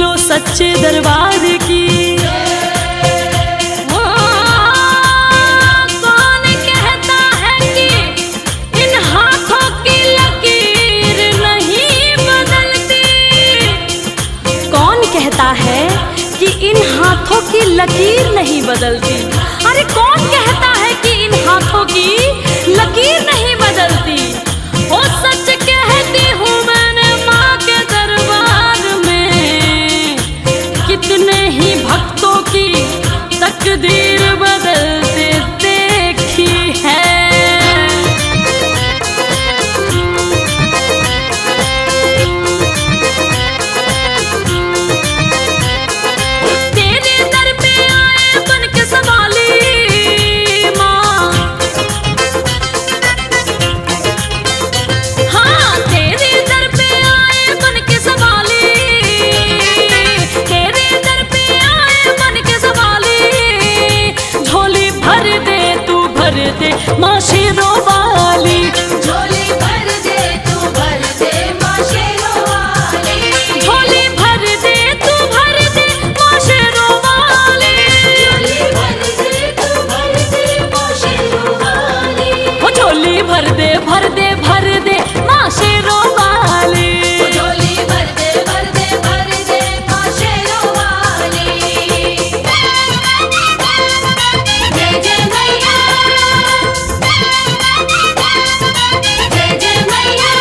बोलो सच्चे दरबार की। कौन कहता है कि इन हाथों की लकीर नहीं बदलती? कौन कहता है कि इन हाथों की लकीर नहीं बदलती? अरे कौन कहता है कि इन हाथों की लकीर नहीं बदलती? ओ सच कहती हूँ मैंने माँ के दरबार में, कितने ही भक्तों की तकदीर बदलते देखी है। तेरे दर पे आए बन के सवाली माँ, हाँ तेरे दर पे आए बन के सवाली, तेरे दर पे आए बन के सवाली। झोली भर दे तू भर दे माँ शेरों वाली, झोली भर दे तू भर दे माँ शेरों वाली, झोली भर दे तू भर दे माँ शेरों वाली, झोली भर दे तू भर दे माँ शेरों वाली, ओ झोली भर दे भर दे भर दे माँ शेरों वाली। झोली भर दे भर दे भर दे माँ शेरों वाली। जय जय मैया, जय जय मैया।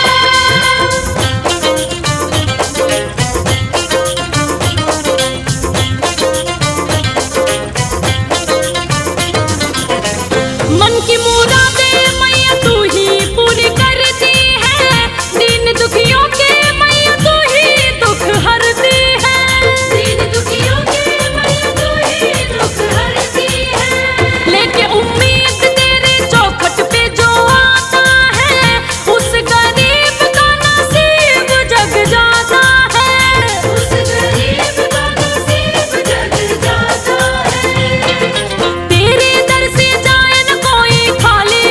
मन की मुरादें मैया तू ही पूरी करती है, दीन दुखियों के मैया तू ही दुख हरती है। दीन दुखियों के मैया तू ही दुख हरती है। लेके उम्मीद तेरे चौखट पे जो आता है, उस गरीब का नसीब जग जाता है। उस गरीब का नसीब जग जाता है। तेरे दर से जाए न कोई खाली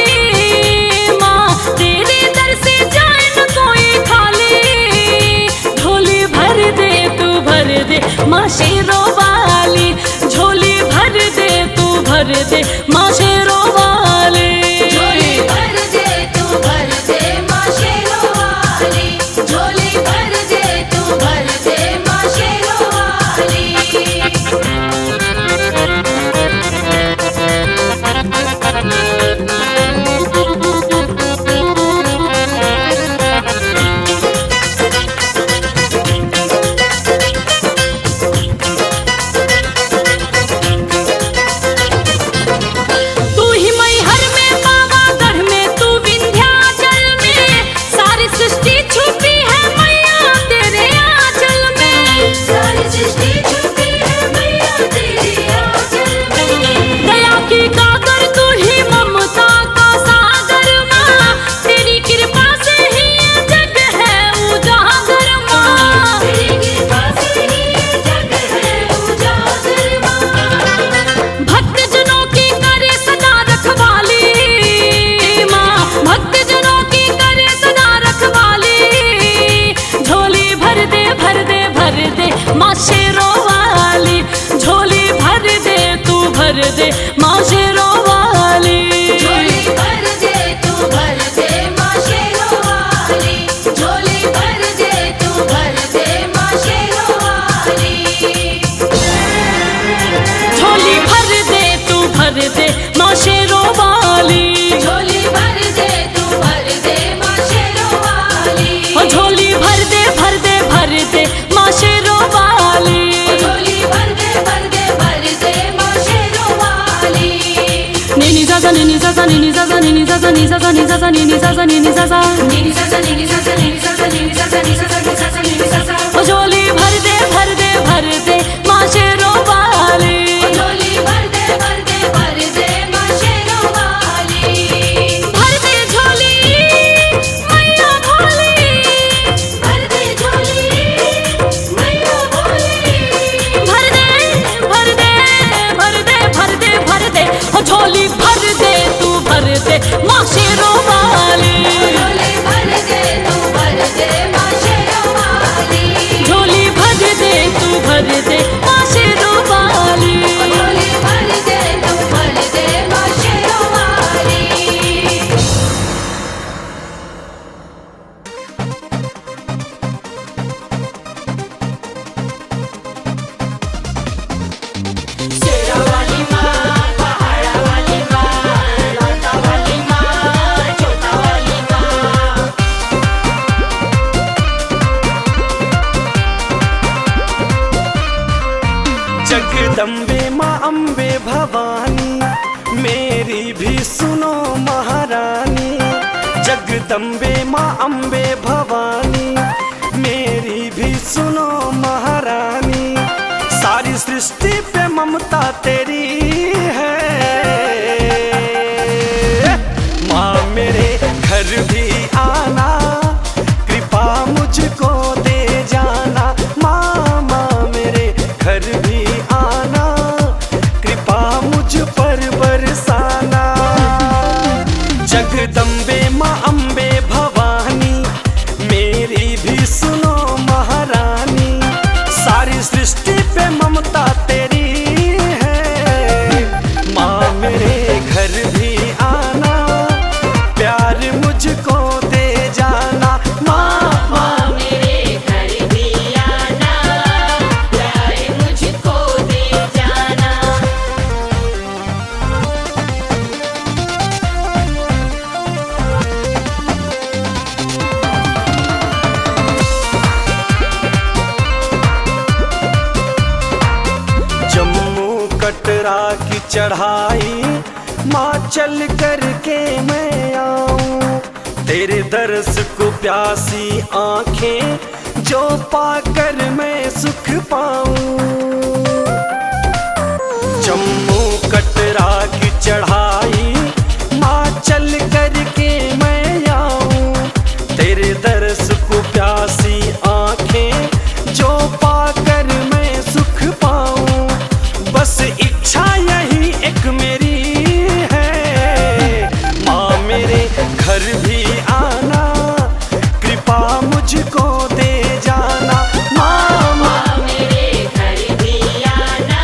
माँ, तेरे दर से जाए न कोई खाली। झोली भर दे तू भर दे माँ शेरों वाली, झोली भर दे तू भर दे माँ शेरों वाली। झोली भर दे तू भर दे माँ शेरों वाली, झोली भर दे तू भर दे माँ शेरों वाली। तू ही मैहर में पावागढ़ में तू विंध्याचल में, सारी सृष्टि छुपी है मैया तेरे आंचल में। सारी सृष्टि छुपी है मैया तेरी आंचल में। दया की कागर तू ही ममता का सागर माँ, तेरी कृपा से ही ये जग है उजागर माँ। तेरी कृपा से ही ये जग है उजागर माँ। भक्त जनों की करे सदा रखवाली माँ, भक्त जनों की करे सदा रखवाली। झोली भर दे भर दे भर दे माँ शेरों वाली, झोली भर दे तू भर दे माँ शेरों वाली। झोली भर दे तू भर दे माँ शेरों वाली, झोली भर दे तू भर दे माँ शेरों वाली। झोली भर दे तू भर दे माँ शेरों वाली, झोली भर दे तू भर दे माँ शेरों वाली, ओ झोली भर दे भर दे भर दे माँ शेरों वाली। झोली भर दे भर दे भर दे माँ शेरों वाली। Nini zaza nini zaza nini zaza nini zaza nini zaza nini zaza nini zaza nini zaza नीनी सासा नीनी सासा नीनी सासा नीनी सासा नी सासा नी सासा नीनी सासा। ओ झोली भर दे भर दे भर दे माँ शेरों वाली। झोली भर दे भर दे भर दे माँ शेरों वाली। भर दे झोली मैया भोली, भर दे झोली मैया भोली। भर दे भर दे भर दे भर दे भर दे ओ झोली भर दे तू भर दे माँ शेरों वाली। झोली भर दे तू भर दे माँ शेरों वाली। जगदम्बे माँ अम्बे भवानी मेरी भी सुनो महारानी। जगदम्बे माँ अम्बे भवानी मेरी भी सुनो महारानी। सारी सृष्टि पे ममता तेरी है, माँ मेरे घर भी आना, कृपा मुझको दे जाना। माँ माँ मेरे घर भी आना, कृपा मुझ पर बरसाना। जगदम्बे माँ अम्बे भवानी मेरी भी सुनो महारानी। सारी सृष्टि पे ममता तेरी है, माँ मेरे घर भी आना, प्यार मुझको दे जाना। माँ माँ मेरे घर भी आना, प्यार मुझको दे जाना। जम्मू कटरा की चढ़ाई माँ चल करके मैं आऊं। तेरे दर्श को प्यासी आंखें जो पाकर मैं सुख पाऊं। जम्मू कटरा की चढ़ाई माँ चल करके मैं आऊं। तेरे दर्श को प्यासी आंखें जो पाकर मैं सुख पाऊं। बस इच्छा यही एक मेरी है, माँ मेरे घर भी आना, कृपा मुझको दे जाना। माँ माँ मेरे घर भी आना,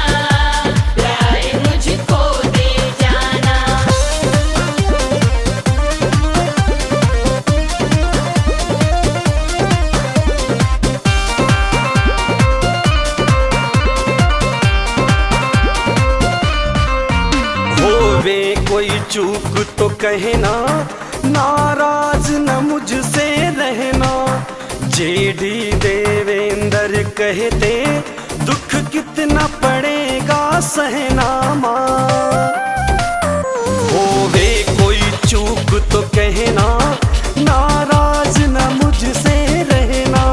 प्यार मुझको दे जाना। होवे कोई चूक तो कहना, नाराज न मुझसे रहना। जेडी देवेंद्र कहते दुख कितना पड़ेगा सहना। माँ होवे कोई चूक तो कहना, नाराज न मुझसे रहना।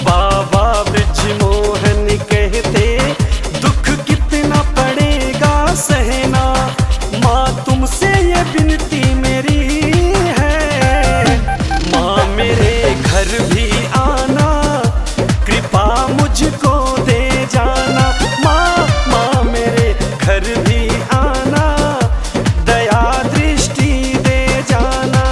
बाबा ब्रिजमोहन कहते दुख कितना पड़ेगा सहना। माँ तुमसे ये विनती मेरी है, माँ मेरे घर भी आना, कृपा मुझको दे जाना। माँ माँ मेरे घर भी आना, दया दृष्टि दे जाना।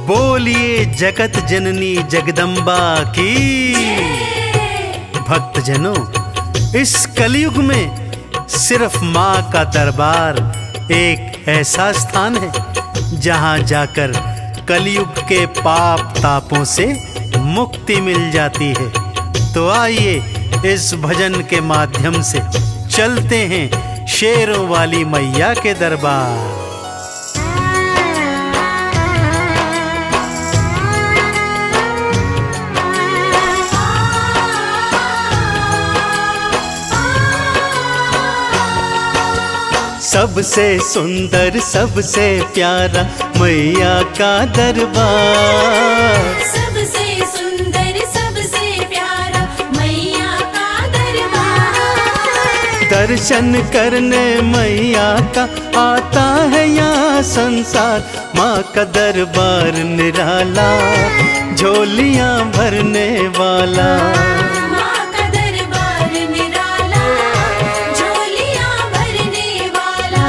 बोलिए जगत जननी जगदम्बा की। भक्तजनों, इस कलयुग में सिर्फ माँ का दरबार एक ऐसा स्थान है जहाँ जाकर कलयुग के पाप तापों से मुक्ति मिल जाती है। तो आइए इस भजन के माध्यम से चलते हैं शेरों वाली मैया के दरबार। सबसे सुंदर सबसे प्यारा मैया का दरबार, सबसे सुंदर सबसे प्यारा मैया का दरबार। दर्शन करने मैया का आता है यहाँ संसार। माँ का दरबार निराला, झोलियाँ भरने वाला। माँ का दरबार निराला, झोलियाँ भरने वाला।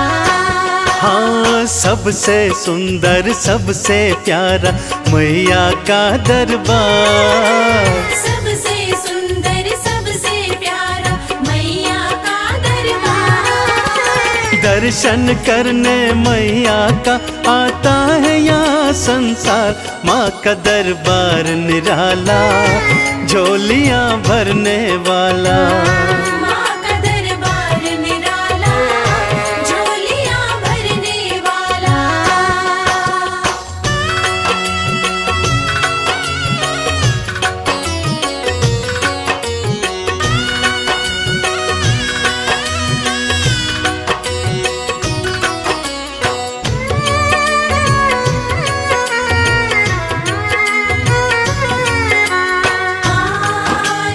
हाँ, सबसे सुंदर सबसे प्यारा मैया का दरबार, सबसे सुंदर सबसे प्यारा मैया का दरबार। दर्शन करने मैया का आता है यहाँ संसार। माँ का दरबार निराला, झोलियाँ भरने वाला। माँ का दरबार निराला, झोलियाँ भरने वाला।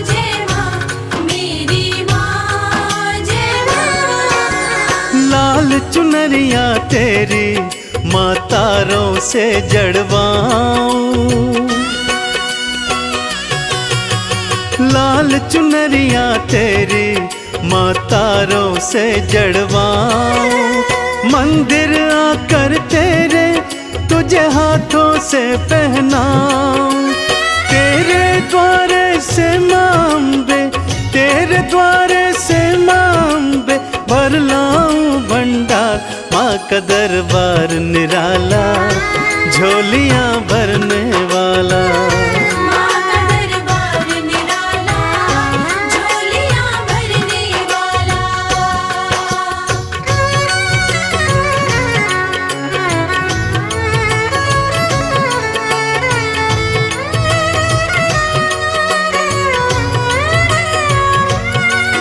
जय माँ मेरी माँ, जय माँ। लाल चुनरिया तेरी माँ तारों से जड़वाऊं। लाल चुनरिया तेरी माँ तारों से जड़वाऊं। मंदिर आकर तेरे तुझे हाथों से पहनाऊं। तेरे द्वारे से मांबे, तेरे द्वारे से मांबे भर लाऊं भंडार। माँ का दरबार निराला, झोलियाँ भरने वाला। माँ का दरबार निराला, झोलियाँ भरने वाला।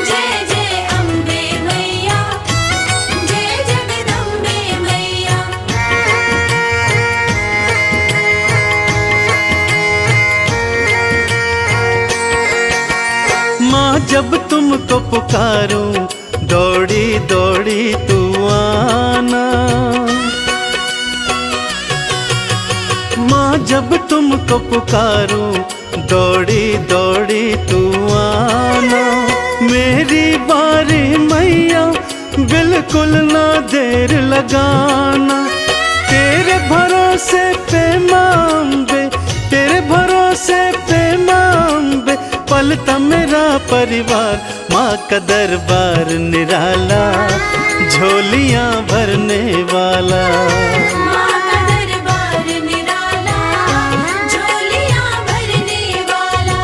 जय जय अम्बे मैया, जय जगदम्बे मैया। माँ जब तुमको पुकारूं, दौड़ी दौड़ी तू आना। माँ जब तुमको पुकारूं, दौड़ी दौड़ी तू आना। मेरी बारी मैया, बिल्कुल ना देर लगाना। तेरे भरोसे पे मांबे, तेरे भरोसे पे मांबे पलता मेरा परिवार। माँ का दरबार निराला, झोलियाँ भरने वाला। माँ का दरबार निराला, झोलियाँ भरने वाला।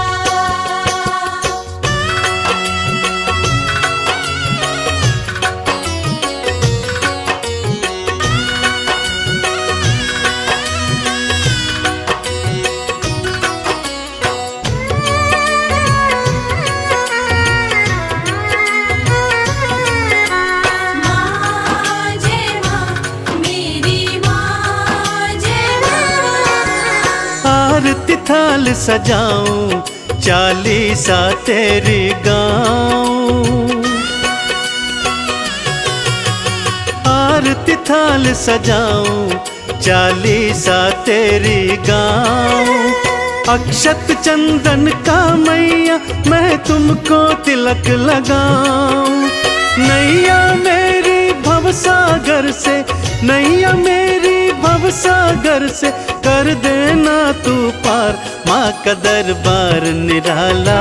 माँ जय माँ मेरी माँ, जय माँ। आरती थाल सजाऊं, चालीसा तेरी गाऊं। आरती थाल सजाऊं, चालीसा तेरी गाऊं। अक्षत चंदन का मैया मैं तुमको तिलक लगाऊं। नैया मेरी भवसागर से नैया मेरी भवसागर से कर देना तू पार। माँ का दरबार निराला,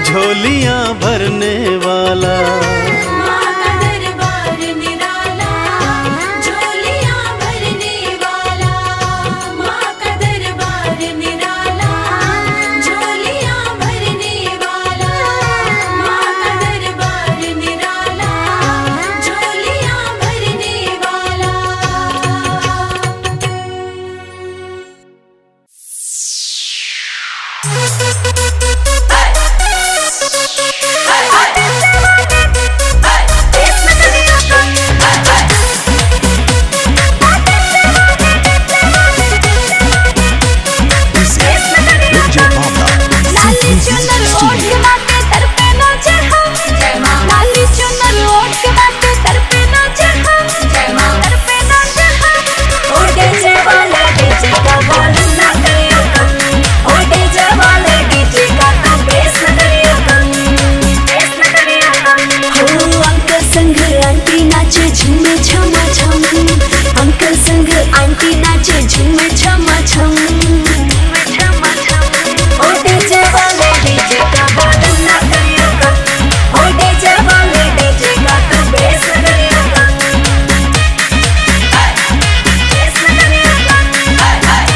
झोलियाँ भरने वाला। माँ का दरबार निराला, झोलियाँ भरने वाला। माँ का दरबार निराला, झोलियाँ भरने वाला। माँ का दरबार निराला, झोलियाँ भरने वाला। लाली चुनर ओढ़ के बाटे सर पे नाचे हम, जय माँ। लाली चुनर ओढ़ के बाटे सर पे नाचे हम, जय माँ। सर पे नाचे हम। ओ डीजे वाले डीजे का वॉल्यूम ना करियो कम। ओ डीजे वाले डीजे का तो बेस ना करियो कम। बेस ना करियो कम। हो अंकल संग आंटी नाचे झूमे छमा छम, अंकल संग आंटी नाचे झूमे छमा छम, झूमे छमा छम। ओ डीजे वाले डीजे का वॉल्यूम ना करियो कम। ओ डीजे वाले डीजे का तो बेस ना करियो कम। बेस ना करियो कम। बेस ना करियो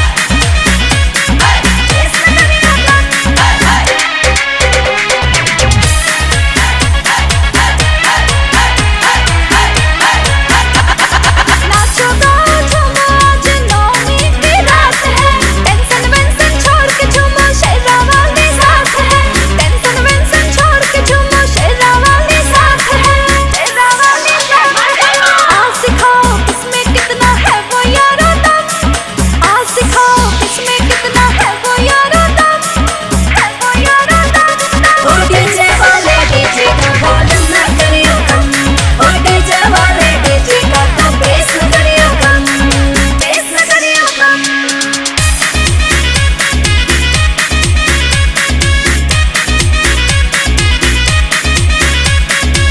नाचो गाओ झूमो आज नौमी की रात है, टेंशन वेंशन छोड़ के झूमो शेरा वाली साथ है, टेंशन वेंशन छोड़ के झूमो शेरा वाली साथ है, शेरा वाली साथ है। आज सिखाओ इसमें कितना है वो यारो दम, आज सिखाओ इसमें कितना है वो यारो दम, है वो यारो दम। ओ डीजे वाले डीजे का वॉल्यूम ना करियो कम। ओ डीजे वाले डीजे का तो बेस ना करियो कम। बेस ना करियो कम।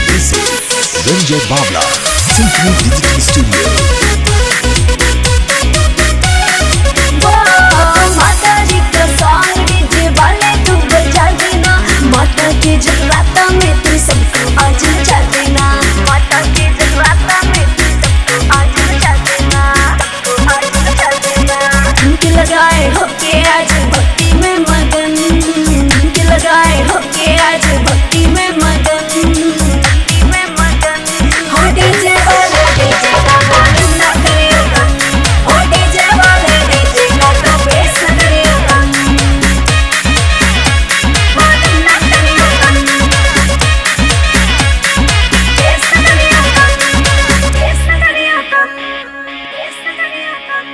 This is Ranjay Bawla, Symphony Digital Studio. वो माता जी का सॉन्ग डीजे वाले तू बजा देना, माता के जगराता में तू सबको आज नचा देना, माता के जगराता में तू सबको आज नचा देना, सबको आज नचा देना। झुमके लगाए होके आज भक्ति में मगन, झुमके लगाए होके आज भक्ति में मगन, भक्ति में मगन। ओ डीजे वाले डीजे का वॉल्यूम ना करियो कम। ओ डीजे वाले डीजे का तो बेस ना करियो कम। वॉल्यूम ना करियो कम। बेस ना करियो कम। बेस ना करियो कम। बेस ना करियो कम।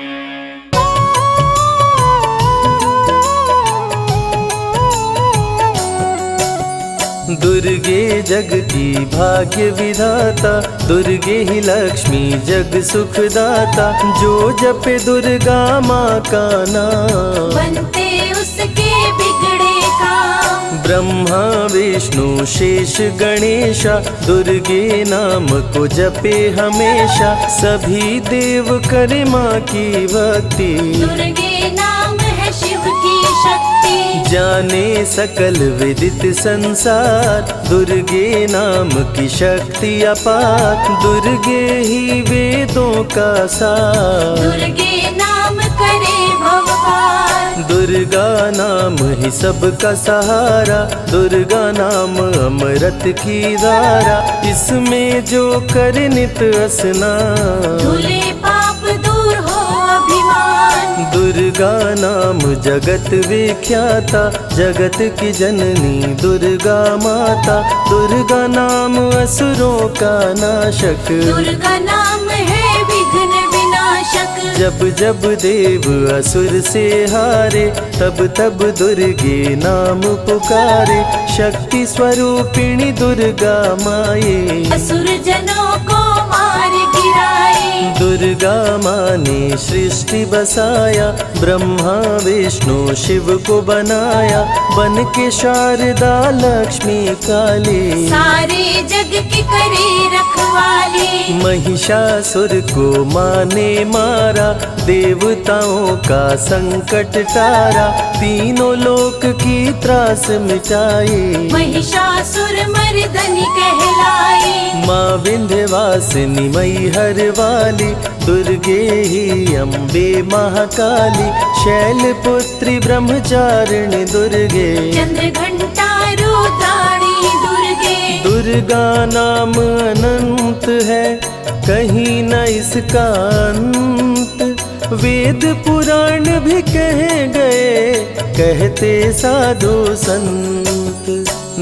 दुर्गे जग की भाग्य विधाता, दुर्गे ही लक्ष्मी जग सुखदाता। जो जपे दुर्गा माँ का नाम, बनते उसके बिगड़े काम। ब्रह्मा विष्णु शेष गणेशा, दुर्गे नाम को जपे हमेशा। सभी देव करे माँ की भक्ति, दुर्गे नाम है शिव की शक्ति। जाने सकल विदित संसार, दुर्गे नाम की शक्ति अपार। दुर्गे ही वेदों का सार, दुर्गे नाम करे भवपार। दुर्गा नाम ही सबका सहारा। दुर्गा नाम अमृत की धारा, इसमें जो करे नित स्नान। धुले पाप दूर हो अभिमान। दुर्गा नाम जगत विख्याता, जगत की जननी दुर्गा माता। दुर्गा नाम असुरों का नाशक, दुर्गा नाम है विघ्न विनाशक। जब जब देव असुर से हारे, तब तब दुर्गे नाम पुकारे। शक्ति स्वरूपिणी दुर्गा माये, असुर जनों को मार गिराए। दुर्गा माँ ने सृष्टि बसाया, ब्रह्मा विष्णु शिव को बनाया। बन के शारदा लक्ष्मी काली, सारे जग की करे रखवाली। महिषासुर को माँ ने मारा, देवताओं का संकट टारा, तीनों लोक की त्रास मिटाई। महिषासुर मर्दनी कहलाई। माँ विंध्यवासिनी मैहर वाली, दुर्गे ही अम्बे महाकाली, शैलपुत्री ब्रह्मचारिणी दुर्गे। चंद्रघंटा रुद्राणी दुर्गे। दुर्गा नाम अनंत है, कहीं न इसका अंत, वेद पुराण भी कह गए, कहते साधु संत।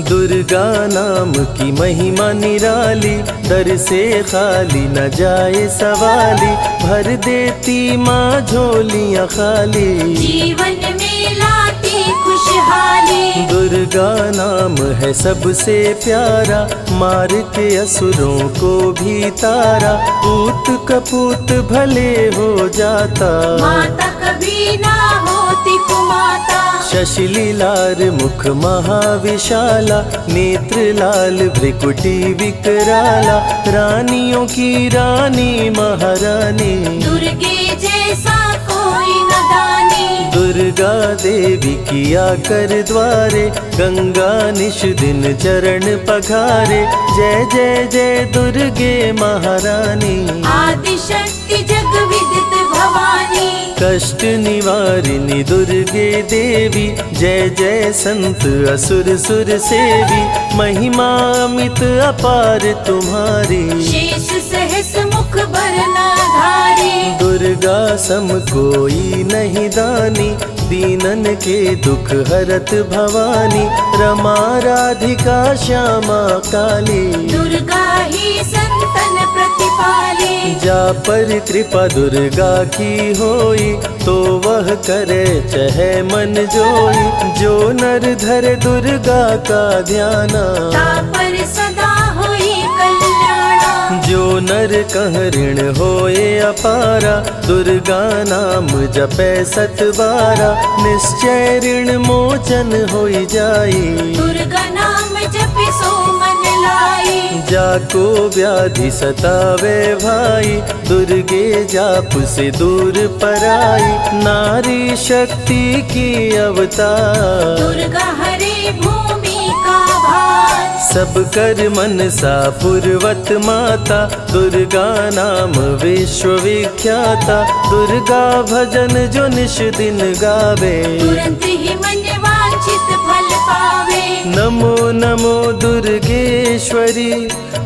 दुर्गा नाम की महिमा निराली, दर से खाली न जाए सवाली, भर देती माँ झोलियाँ खाली, जीवन में लाती खुशहाली। दुर्गा नाम है सबसे प्यारा, मार के असुरों को भी तारा, पूत कपूत भले हो जाता, माता कभी ना होती कुमाता। शशिलीलार मुख महाविशाला, नेत्र लाल भ्रिकुटी विकराला, रानियों की रानी महारानी, दुर्गे जैसा कोई न दानी। दुर्गा देवी किया कर द्वारे, गंगा निश दिन चरण पखारे, जय जय जय दुर्गे महारानी, आदि शक्ति जग विदित भवानी। कष्ट निवारिणी दुर्गे देवी, जय जय संत असुर सुर सेवी, महिमा अमित अपार तुम्हारी, शेष सहस मुख बरनाधारी। दुर्गा सम कोई नहीं दानी, दीनन के दुख हरत भवानी, रमा राधिका श्यामा काली, दुर्गा ही संतन प्रतिपाली। जा पर कृपा दुर्गा की होई, तो वह करे चहे मन जोई, जो नर धरे दुर्गा का ध्याना, ता पर सदा होई कल्याणा। जो नर कह ऋण होए अपारा, दुर्गा नाम जपै सत बारा, निश्चय ऋण मोचन होई जाई, दुर्गा नाम जपि सो मन लाई। जाको व्याधि सतावे भाई, दुर्गे जाप से दूर पराई, नारी शक्ति की अवतार, दुर्गा हरे भूमि का भार। सब कर मन सा पूर्वत माता, दुर्गा नाम विश्व विख्याता, दुर्गा भजन जो निश दिन गावे, तुरंत ही मन वांछित फल पावे। नमो नमो दुर्गेश्वरी,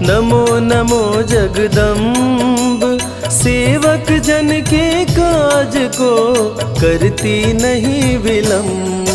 नमो नमो जगदम्ब, सेवक जन के काज को करती नहीं विलम्ब।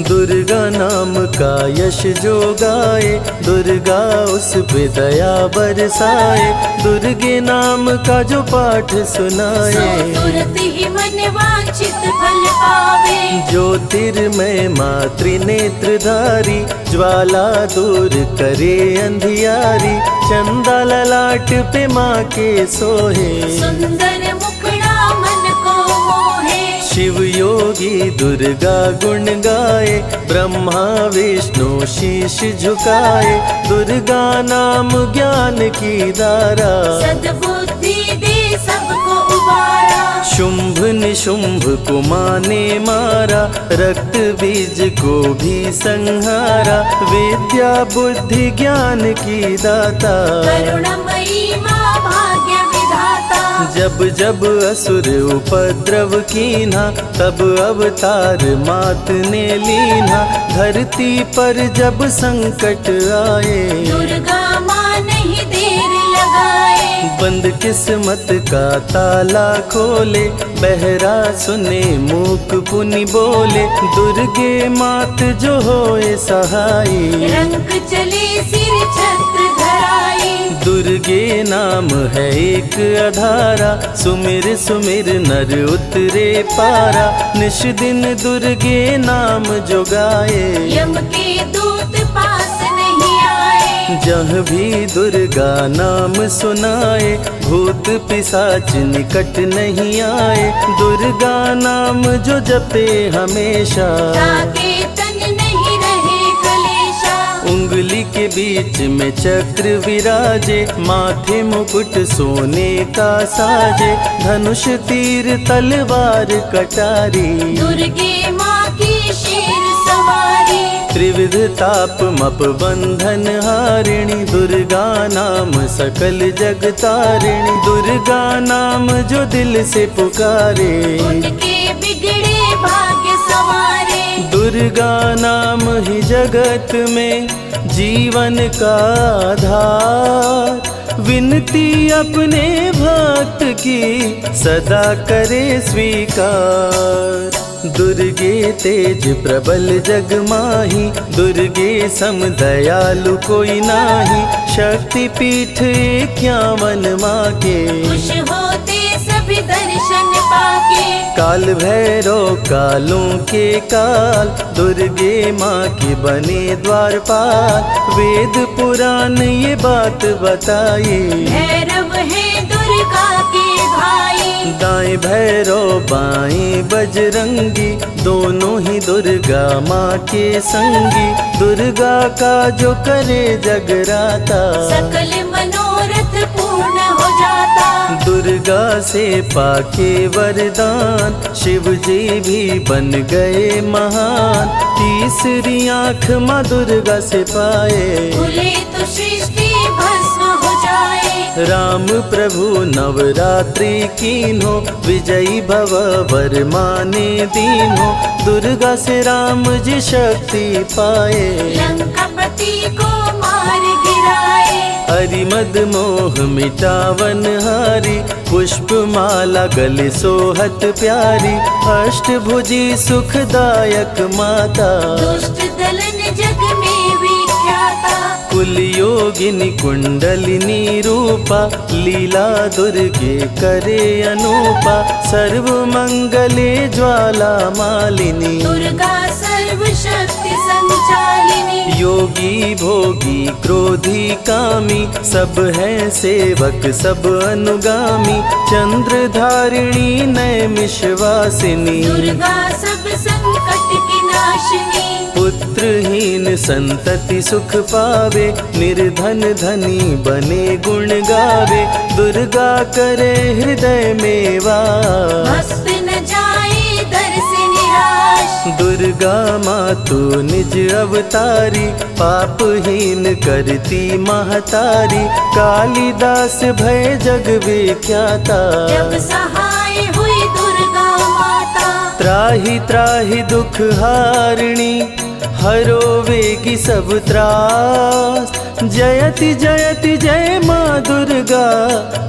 दुर्गा नाम का यश जो गाए, दुर्गा उस पे दया बरसाए, दुर्गे नाम का जो पाठ सो सुनाए, तुरंत ही मन वांछित फल पावे। ज्योतिर्मय मातृ नेत्रधारी, ज्वाला दूर करे अंधियारी, चंदा ललाट पे माँ के सोहे, सुंदर मुखड़ा मन को मोहे। शिव योगी दुर्गा गुण गाए, ब्रह्मा विष्णु शीश झुकाए, दुर्गा नाम ज्ञान की धारा, सद्बुद्धि दे सबको उबारा। शुंभ निशुंभ को माने मारा, रक्त बीज को भी संहारा, विद्या बुद्धि ज्ञान की दाता, करुणमयी माँ भाग्य विधाता। जब जब असुर उपद्रव कीन्हा, तब अवतार मात ने लीन्हा, धरती पर जब संकट आए, दुर्गा माँ नहीं देर लगाए। बंद किस्मत का ताला खोले, बहरा सुने मूक पुनि बोले, दुर्गे मात जो होए सहाई, रंग चले सिर छत्र धराई। दुर्गे नाम है एक अधारा, सुमिर सुमिर नर उतरे पारा, निश दिन दुर्गे नाम जो गाए, यम के दूत पास नहीं आए। जहाँ भी दुर्गा नाम सुनाए, भूत पिशाच निकट नहीं आए, दुर्गा नाम जो जपे हमेशा, ताके तन नहीं रहे कलेशा। उंगली के बीच में चक्र विराजे, माथे मुकुट सोने का साजे, धनुष तीर तलवार कटारी, दुर्गे माँ की शेर सवारी। त्रिविध ताप मप बंधन हारिणी, दुर्गा नाम सकल जग तारिणी, दुर्गा नाम जो दिल से पुकारे, उनके बिगड़े भाग्य सवारे। दुर्गा नाम ही जगत में जीवन का आधार, विनती अपने भक्त की सदा करे स्वीकार। दुर्गे तेज प्रबल जग माही, दुर्गे सम दयालु कोई नाही, शक्ति पीठ 51 माँ के, खुश होते सभी दर्शन पाके। काल भैरव कालों के काल, दुर्गे माँ के बने द्वारपाल, वेद पुराण ये बात बताई, भैरव है दुर्गा के भाई। दाएं भैरव बाएं बजरंगी, दोनों ही दुर्गा माँ के संगी, दुर्गा का जो करे जगराता, सकल मनोरथ पूर्ण हो जाता। दुर्गा से पाके वरदान, शिव जी भी बन गए महान, तीसरी आँख माँ दुर्गा से पाए, खुले तो सृष्टि भस्म हो जाए। राम प्रभु नवरात्रि कीन्हो, विजयी भव वर माने दीन्हो, दुर्गा से राम जी शक्ति पाए, लंकापति को मार गिराए। हरिमद मोह मिटावन हारी, पुष्प माला गले सोहत प्यारी, अष्टभुजी सुखदायक माता, दुष्ट दलन जग में विख्याता। कुल योगिनी कुंडलिनी रूपा, लीला दुर्गे करे अनूपा, सर्व मंगले ज्वाला मालिनी, दुर्गा सर्वशक्ति संचालिनी। योगी भोगी क्रोधी कामी, सब हैं सेवक सब अनुगामी, चंद्र धारिणी नैमिषवासिनी, दुर्गा सब संकट की नाशिनी। पुत्रहीन संतति सुख पावे, निर्धन धनी बने गुण गावे, दुर्गा करे हृदय में वास, भक्त न जाए दर से निराश। दुर्गा मातु निज अवतारी, पापहीन करती महतारी, कालिदास भय जग विख्याता, जब सहाय हुई दुर्गा माता। त्राहि त्राहि दुख हारिणी, हरो वेगी सब त्रास, जयति जयति जय माँ दुर्गा,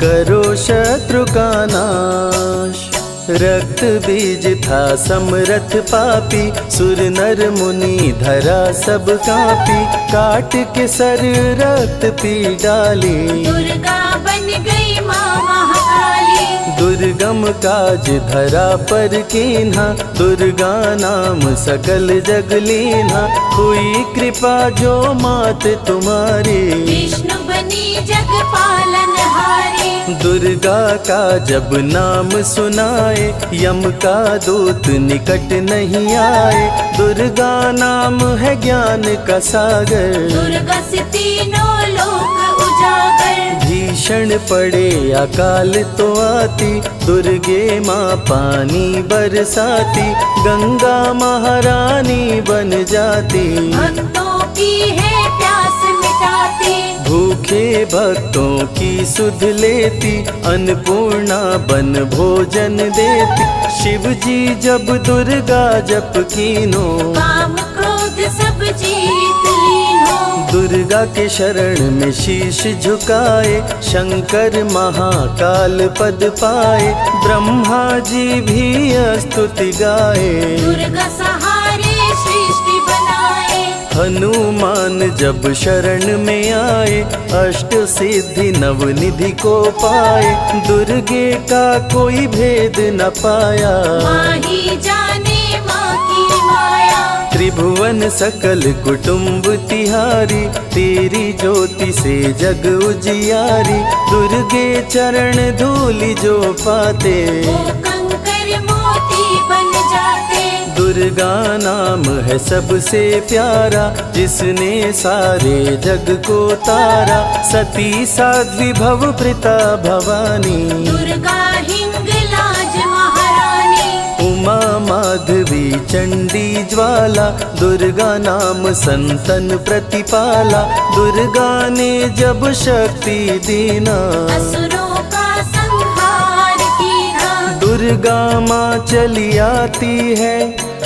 करो शत्रु का नाश। रक्त बीज था समरथ पापी, सुर नर मुनि धरा सब कापी, काट के सर रक्त पी डाली, दुर्गा बन गई माँ महाकाली। दुर्गम काज धरा पर कीन्हा, दुर्गा नाम सकल जग लीन्हा, हुई कृपा जो मात तुम्हारी, विष्णु बनी जग पालनहारी। दुर्गा का जब नाम सुनाए, यम का दूत निकट नहीं आए, दुर्गा नाम है ज्ञान का सागर, दुर्गा से तीनों लोक उजागर। भीषण पड़े अकाल तो आती, दुर्गे माँ पानी बरसाती, गंगा महारानी बन जाती, भक्तों की है प्यास मिटाती। भूखे भक्तों की सुध लेती, अन्नपूर्णा बन भोजन देती, शिव जी जब दुर्गा जप कीनो, काम क्रोध सब जीत लीनो। दुर्गा के शरण में शीश झुकाए, शंकर महाकाल पद पाए, ब्रह्मा जी भी स्तुति गाए, दुर्गा सहारे सृष्टि बनाए। हनुमान जब शरण में आए, अष्ट सिद्धि नवनिधि को पाए, दुर्गे का कोई भेद न पाया, माही जाने माँ की माया। त्रिभुवन सकल कुटुंब तिहारी, तेरी ज्योति से जग उजियारी, दुर्गे चरण धूलि जो पाते, वो कंकर मोती बन जाते। दुर्गा नाम है सबसे प्यारा, जिसने सारे जग को तारा। सती साध्वी भव प्रीता भवानी, दुर्गा हिंगलाज महारानी। उमा माधवी चंडी ज्वाला, दुर्गा नाम संतन प्रतिपाला। दुर्गा ने जब शक्ति दीना, असुरों का संहार कीना। दुर्गा माँ चली आती है,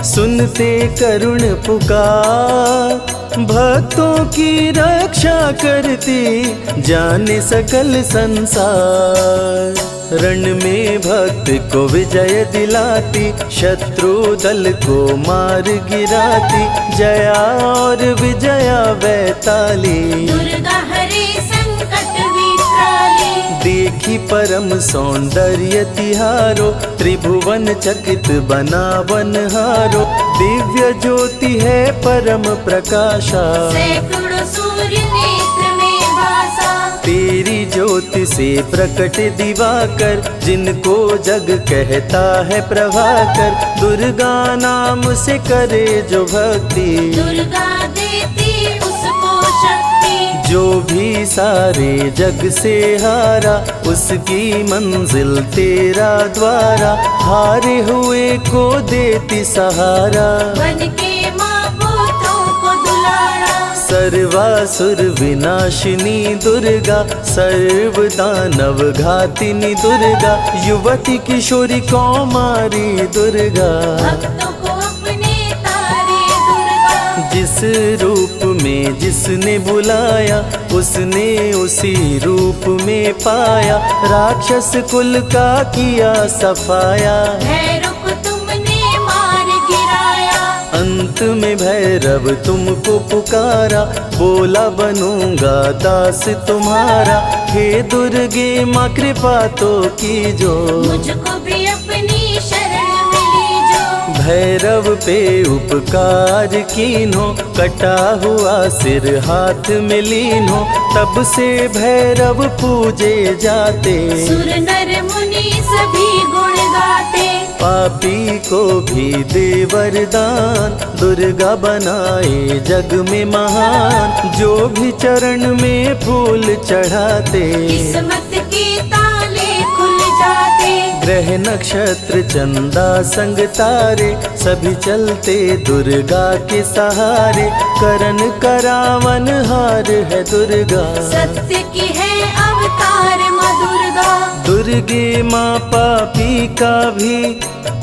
सुनते करुण पुकार। भक्तों की रक्षा करती, जाने सकल संसार। रण में भक्त को विजय दिलाती, शत्रु दल को मार गिराती। जया और विजया वैताली, दुर्गा हरे संकट विकराली। देखी परम सौंदर्य तिहारो, त्रिभुवन चकित बना बनहारो। दिव्य ज्योति है परम प्रकाशा, सैकड़ों सूर्य नेत्र में भासा। तेरी ज्योति से प्रकट दिवाकर, जिनको जग कहता है प्रभाकर। दुर्गा नाम से करे जो भक्ति, दुर्गा देती उसको शक्ति। जो भी सारे जग से हारा, उसकी मंजिल तेरा द्वारा। हारे हुए को देती सहारा, बन के माँ पुत्रों को दुलारा। सर्वासुर विनाशिनी दुर्गा, सर्व दानव घातिनी दुर्गा। युवती किशोरी कौमारी दुर्गा, भक्तों को अपने तारे दुर्गा। जिस रूप में जिसने बुलाया, उसने उसी रूप में पाया। राक्षस कुल का किया सफाया, भैरव को तुमने मार गिराया। अंत में भैरव तुमको पुकारा। बोला बनूंगा दास तुम्हारा। हे दुर्गे माँ कृपा तो कीजो, मुझको भी अपनी शरण में लीजो। भैरव पे उपकार कीन्हो, कटा हुआ सिर हाथ में लीन्हो। तब से भैरव पूजे जाते, सुर नर मुनि सभी गुण गाते। पापी को भी दे वरदान, दुर्गा बनाए जग में महान। जो भी चरण में फूल चढ़ाते, किस्मत के ताले खुल जाते। ग्रह नक्षत्र चंदा संग तारे, सभी चलते दुर्गा के सहारे। करन करावन हार है दुर्गा, सत्य की है अवतार माँ दुर्गा। दुर्गे माँ पापी का भी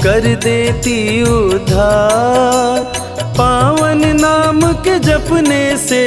कर देती उद्धार। पावन नाम के जपने से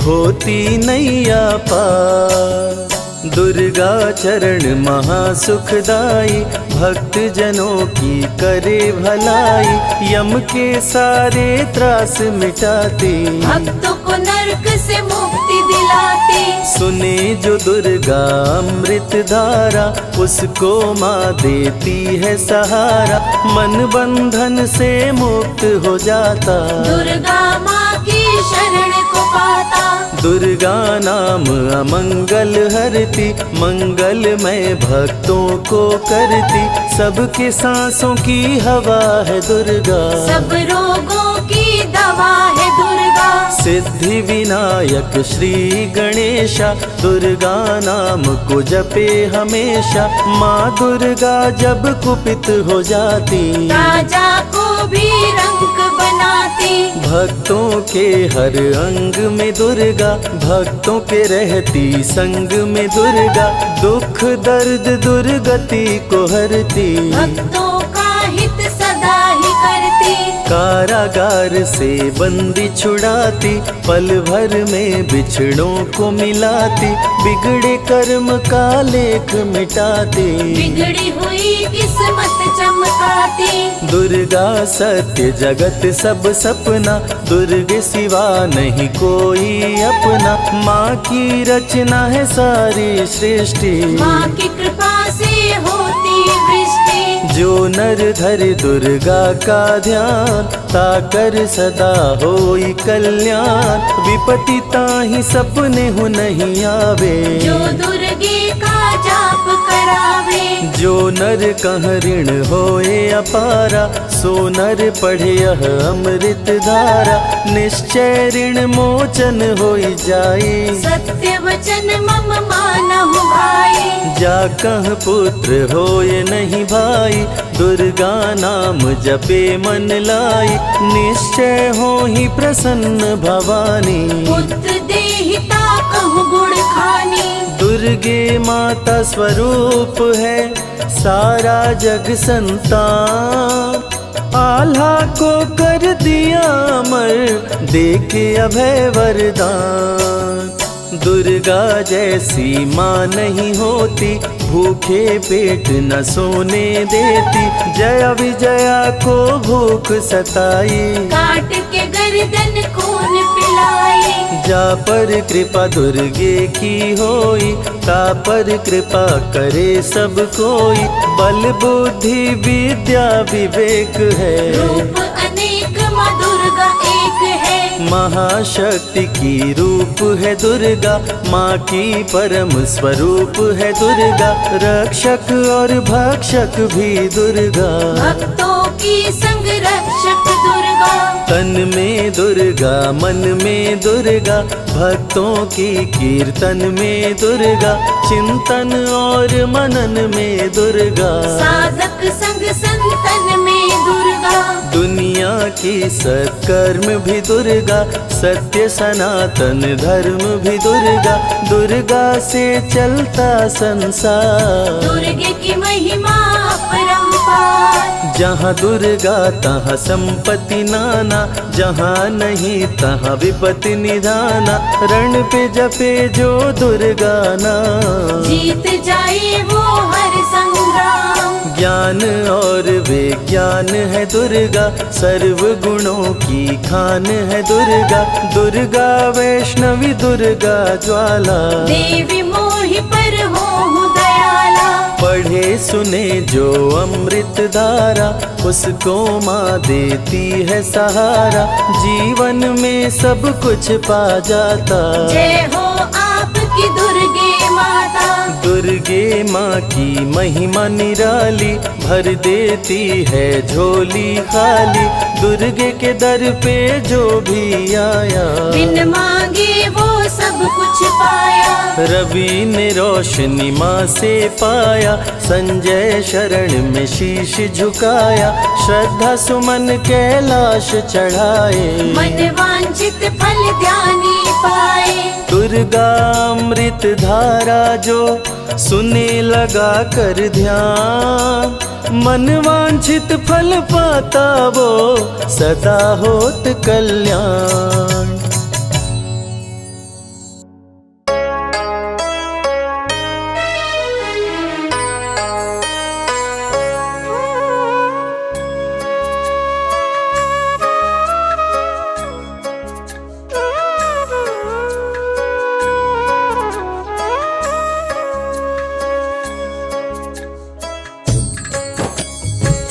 होती नैया पार। दुर्गा चरण महासुखदाई, भक्त जनों की करे भलाई। यम के सारे त्रास मिटाती, भक्तों को नरक से मुक्ति दिलाती। सुने जो दुर्गा अमृत धारा, उसको माँ देती है सहारा। मन बंधन से मुक्त हो जाता, दुर्गा माँ की शरण को पाता। दुर्गा नाम अमंगल हरती, मंगलमय भक्तों को करती। सबके सांसों की हवा है दुर्गा, सब रोगों की दवा है दुर्गा। सिद्धि विनायक श्री गणेशा, दुर्गा नाम को जपे हमेशा। माँ दुर्गा जब कुपित हो जाती, राजा को भी रंक बनाती। भक्तों के हर अंग में दुर्गा, भक्तों के रहती संग में दुर्गा। दुख दर्द दुर्गति को हरती, भक्तों का हित सदा ही करती। कारागार से बंदी छुड़ाती, पल भर में बिछड़ों को मिलाती। बिगड़े कर्म का लेख मिटाती, बिगड़ी हुई किस्मत चमकाती। दुर्गा सत्य जगत सब सपना, दुर्गे सिवा नहीं कोई अपना। माँ की रचना है सारी सृष्टि, माँ की कृपा से होती वृष्टि। जो नर धरे दुर्गा का ध्यान, ताकर सदा होई कल्याण। विपत्ति ताहि सपने हो नहीं आवे, जो दुर्गे का जाप करावे। जो नर कह ऋण होए अपारा, सो नर पढ़े यह अमृत धारा। निश्चय ऋण मोचन होई जाए, सत्य वचन मम मानहु भाई। जा कह पुत्र होए नहीं भाई, दुर्गा नाम जपे मन लाई। निश्चय हो ही प्रसन्न भवानी, पुत्र देहिता कहु गुण खानी। दुर्गे माता स्वरूप है सारा जग संतान। आल्हा को कर दिया अमर, देके अभय वरदान। दुर्गा जैसी माँ नहीं होती, भूखे पेट न सोने देती। जया विजया को भूख सताई, काट के गर्दन खून पिलाई। जा पर कृपा दुर्गे की होई, ता पर कृपा करे सब कोई। बल बुद्धि विद्या विवेक है, रूप अनेक माँ दुर्गा एक है। महाशक्ति की रूप है दुर्गा, माँ की परम स्वरूप है दुर्गा। रक्षक और भक्षक भी दुर्गा, भक्तों की संग रक्षक दुर्गा। तन में दुर्गा मन में दुर्गा, भक्तों की कीर्तन में दुर्गा। चिंतन और मनन में दुर्गा, साधक संग संतन में दुर्गा। दुनिया की सत्कर्म भी दुर्गा, सत्य सनातन धर्म भी दुर्गा। दुर्गा से चलता संसार, दुर्गे की महिमा अपरंपार। जहाँ दुर्गा तहाँ संपत्ति नाना, जहाँ नहीं तहाँ विपत्ति निधाना। रण पे जपे जो दुर्गा नाम, जीत जाए वो हर संग्राम। ज्ञान और विज्ञान है दुर्गा, सर्व गुणों की खान है दुर्गा। दुर्गा वैष्णवी दुर्गा ज्वाला, देवी मोहि पर हो दयाला। पढ़े सुने जो अमृत धारा, उसको माँ देती है सहारा। जीवन में सब कुछ पा जाता, जय हो आपकी दुर्गे माता। दुर्गे माँ की महिमा निराली, भर देती है झोली खाली। दुर्गे के दर पे जो भी आया, बिन मांगे वो सब कुछ पाया। रवि ने रोशनी माँ से पाया, संजय शरण में शीश झुकाया। श्रद्धा सुमन कैलाश चढ़ाए, मन वांछित फल ध्यानी पाए। दुर्गा अमृत धारा जो सुने लगा कर ध्यान। मन वांछित फल पाता वो, सदा होत कल्याण।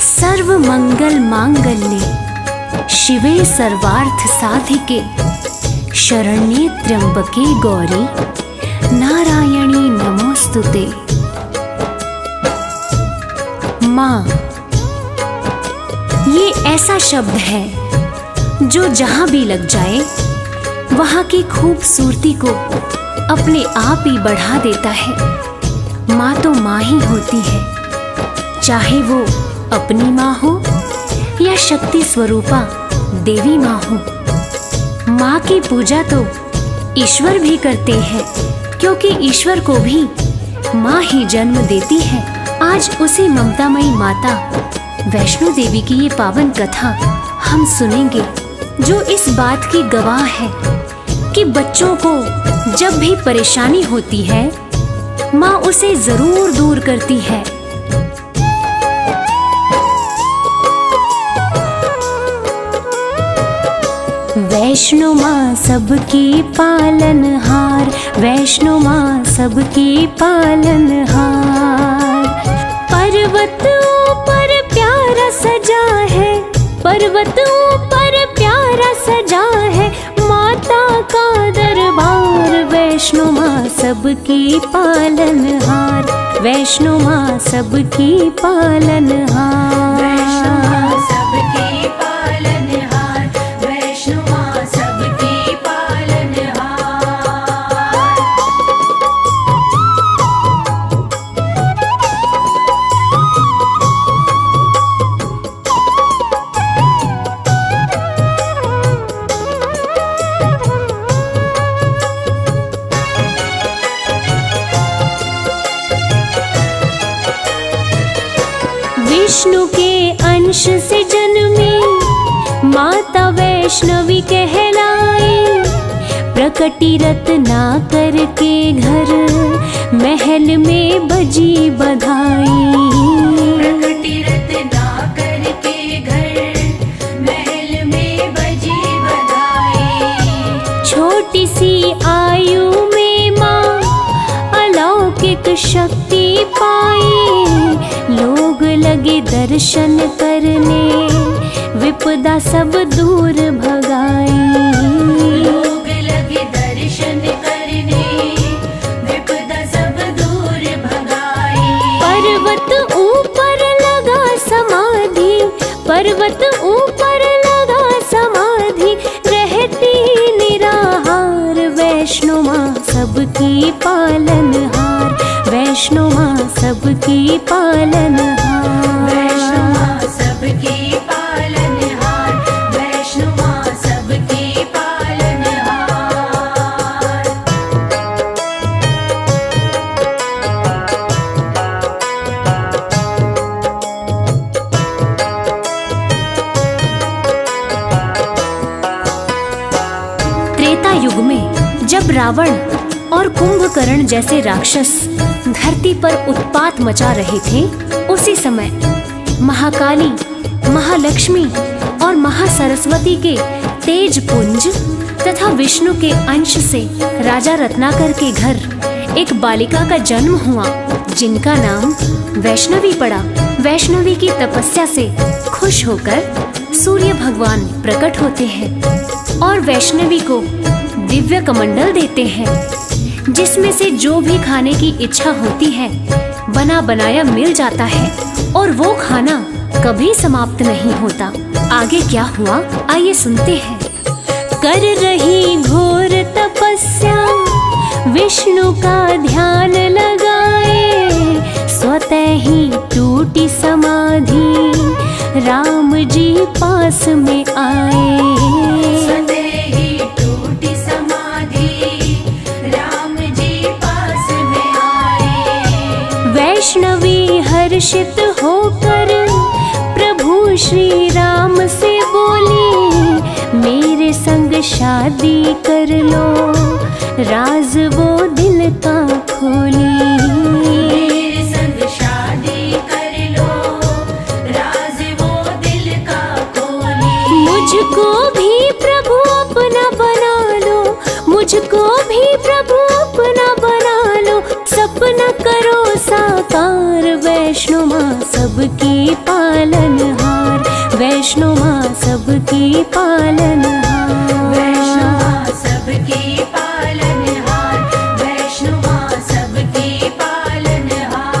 सर्व मंगल मांगल्ये शिवे सर्वार्थ साधिके, शरण्ये त्र्यंबके गौरी नारायणी नमोस्तुते। माँ, ये ऐसा शब्द है जो जहां भी लग जाए वहां की खूबसूरती को अपने आप ही बढ़ा देता है। माँ तो माँ ही होती है, चाहे वो अपनी माँ हो या शक्ति स्वरूपा देवी माँ हो। माँ की पूजा तो ईश्वर भी करते हैं, क्योंकि ईश्वर को भी माँ ही जन्म देती है। आज उसी ममतामयी माता वैष्णो देवी की ये पावन कथा हम सुनेंगे, जो इस बात की गवाह है कि बच्चों को जब भी परेशानी होती है, माँ उसे जरूर दूर करती है। वैष्णो माँ सबकी पालनहार, वैष्णो माँ सबकी पालनहार। पर्वत ऊपर प्यारा सजा है, पर्वत ऊपर प्यारा सजा है, माता का दरबार, वैष्णो माँ सबकी पालनहार, वैष्णो माँ सबकी पालनहार। वैष्णो माँ सबकी पालनहार, वैष्णो माँ सबकी पालनहार। विष्णु के अंश से जन्मी माता वैष्णवी कहलाई, प्रकटी रत्नाकर के घर महल में बजी बधाई। प्रकटी रत्नाकर के घर महल में बजी बधाई। छोटी सी आयु में माँ अलौकिक शक्ति पाई, लोग लगे दर्शन करने विपदा सब दूर भगाई। लोग लगे दर्शन करने विपदा सब दूर भगाई। पर्वत ऊपर लगा समाधि, पर्वत ऊपर लगा समाधि, रहती निराहार, वैष्णो माँ सबकी पालनहार, वैष्णो माँ सबकी पालनहार। वैष्णो माँ सबकी पालनहार, वैष्णो माँ सबकी पालनहार। त्रेता युग में जब रावण और कुंभकर्ण जैसे राक्षस धरती पर उत्पात मचा रहे थे, उसी समय महाकाली, महालक्ष्मी और महासरस्वती के तेज पुंज तथा विष्णु के अंश से राजा रत्नाकर के घर एक बालिका का जन्म हुआ, जिनका नाम वैष्णवी पड़ा। वैष्णवी की तपस्या से खुश होकर सूर्य भगवान प्रकट होते हैं और वैष्णवी को दिव्य कमंडल देते हैं, जिसमें से जो भी खाने की इच्छा होती है बना बनाया मिल जाता है और वो खाना कभी समाप्त नहीं होता। आगे क्या हुआ आइए सुनते हैं। कर रही घोर तपस्या विष्णु का ध्यान लगाए, स्वतः ही टूटी समाधि राम जी पास में आए। स्वतः ही टूटी समाधि राम जी पास में आए। वैष्णवी हर्षित होकर प्रभु श्री राम से बोली, मेरे संग शादी कर लो, राज वो दिल का खोली। मेरे संग शादी कर लो, राज वो दिल का खोली। मुझको भी प्रभु अपना बना लो, मुझको भी प्रभु अपना बना लो, सपना करो साकार, वैष्णो माँ सबकी पालनहार, वैष्णो माँ सबकी पालनहार। वैष्णो माँ सबकी पालनहार, वैष्णो माँ सबकी पालनहार।